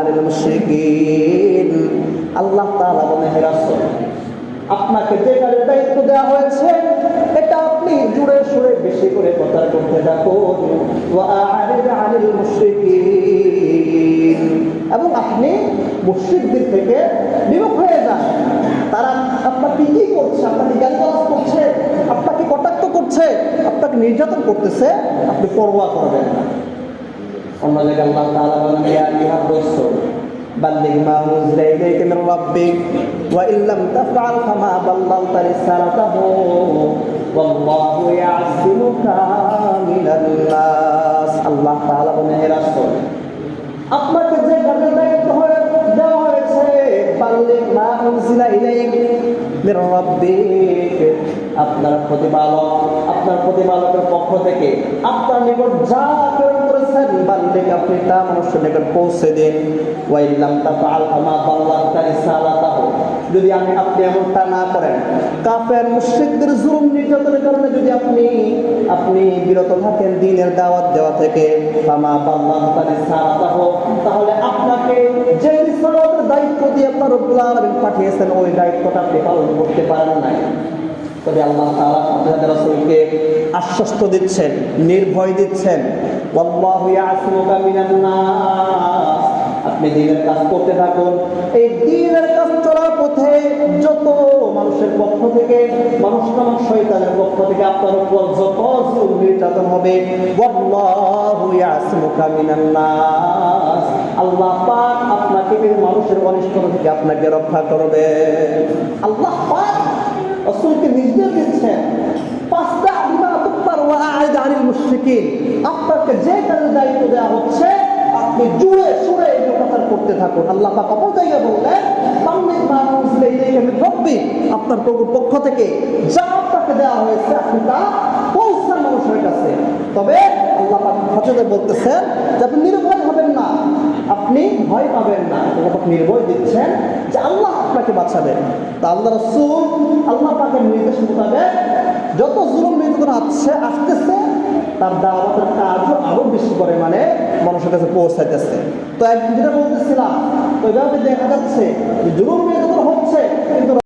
আনিল মুশরিকিন। আল্লাহ তাআলা বলেন, হে রাসূল, আপনাকে যে কাজের দায়িত্ব দেওয়া হয়েছে এটা আপনি জোরে সোরে বেশি করে প্রচার করতে থাকুন। ওয়া আ'রিদ আনিল মুশরিকিন, এবং আপনি মুশরিকদের থেকে বিমুখ হয়ে যান। তারা আপনাকে কি করছে? আপনাকে গালিগালাজ করছে, আপনাকে কটাক্ষ করছে, আপনাকে নির্যাতন করতেছে, আপনি পরোয়া করবেন না। অন্য জায়গায় আল্লাহ তাআলা বলেন, ইয়া আইয়ুহার রাসূল বাল্লিগ মা উনজিলা ইলাইকা মির রাব্বিক ওয়া ইন লাম তাফআল ফামা বাল্লাগতা রিসালাতাহু ওয়াল্লাহু ইয়াসিমুকা মিনান নাস। আল্লাহ তাআলা বলেন, হে রাসূল, আপনাকে যে কাজের দায়িত্ব দেওয়া হয়েছে, বাল্লিগ মা উনজিলা ইলাইকা মির রাব্বিক, আপনার প্রতিপালকের পক্ষ থেকে আপনার নিকট যা প্রেরণ করেছেন, বাল্লিগ, আপনি তা মানুষের নিকট পৌঁছে দিন। ওয়া ইন লাম তাফআল ফামা বাল্লাগতা রিসালাতাহু, যদি আপনি এমনটা না করেন, কাফের মুশরিকদের জুলুম নির্যাতনের কারণে যদি আপনি বিরত থাকেন দ্বীনের দাওয়াত দেওয়া থেকে, ফামা বাল্লাগতা রিসালাতাহু, তাহলে আপনাকে যে রিসালাতের দায়িত্ব দিয়ে আল্লাহ রাব্বুল আলামিন পাঠিয়েছেন ওই দায়িত্বটা আপনি পালন করতে পারেন নাই। তবে আল্লাহ তাআলা আপনাদের রাসূলকে আশ্বস্ত দিচ্ছেন, নির্ভয় দিচ্ছেন, ওয়াল্লাহু ইয়াসিমুকা মিনান নাস, আপনি দ্বীনের কাজ করতে থাকুন। এই দ্বীনের কাজ চলার পথে যত মানুষের পক্ষ থেকে, মানুষ নামক শয়তানের পক্ষ থেকে আপনার উপর যত জুলুম নির্যাতন হবে, ওয়াল্লাহু ইয়াসিমুকা মিনান নাস, আল্লাহ পাক আপনাকে এই মানুষের অনিষ্টতা থেকে আপনাকে রক্ষা করবে। আল্লাহ পাক রাসূলকে নির্দেশ দিচ্ছেন, ফাসদা বিমা তুকবার ওয়া আ'রিদ আনিল মুশরিকিন, আপনাকে যে কাজের দায়িত্ব দেওয়া হচ্ছে আপনি জোরে সোরে এই প্রচার করতে থাকুন। আল্লাহ পাক অপর জায়গায় বললেন, বাল্লিগ মা উনজিলা ইলাইকা মির রাব্বিক, আপনার প্রভুর পক্ষ থেকে যা আপনাকে দেওয়া হয়েছে আপনি তা পৌঁছান মানুষের কাছে। তবে আল্লাহ পাক হাজতে বলতেছেন যে আপনি নির্ভয় হবেন না, আপনি ভয় পাবেন না, আল্লাহ নির্ভয় দিচ্ছেন যে আল্লাহ আপনাকে বাঁচাবেন। তা আল্লাহ রাসূল আল্লাহ পাকের নির্দেশ মোতাবেক যত জুলুম নির্যাতন আসতেছে তার দাওয়াতের কাজও আরো বেশি করে মানুষের কাছে পৌঁছাইতেছে। তো একদিন যেটা বলতেছিলাম, তো এভাবে দেখা যাচ্ছে যে জুলুম নির্যাতন হচ্ছে কিন্তু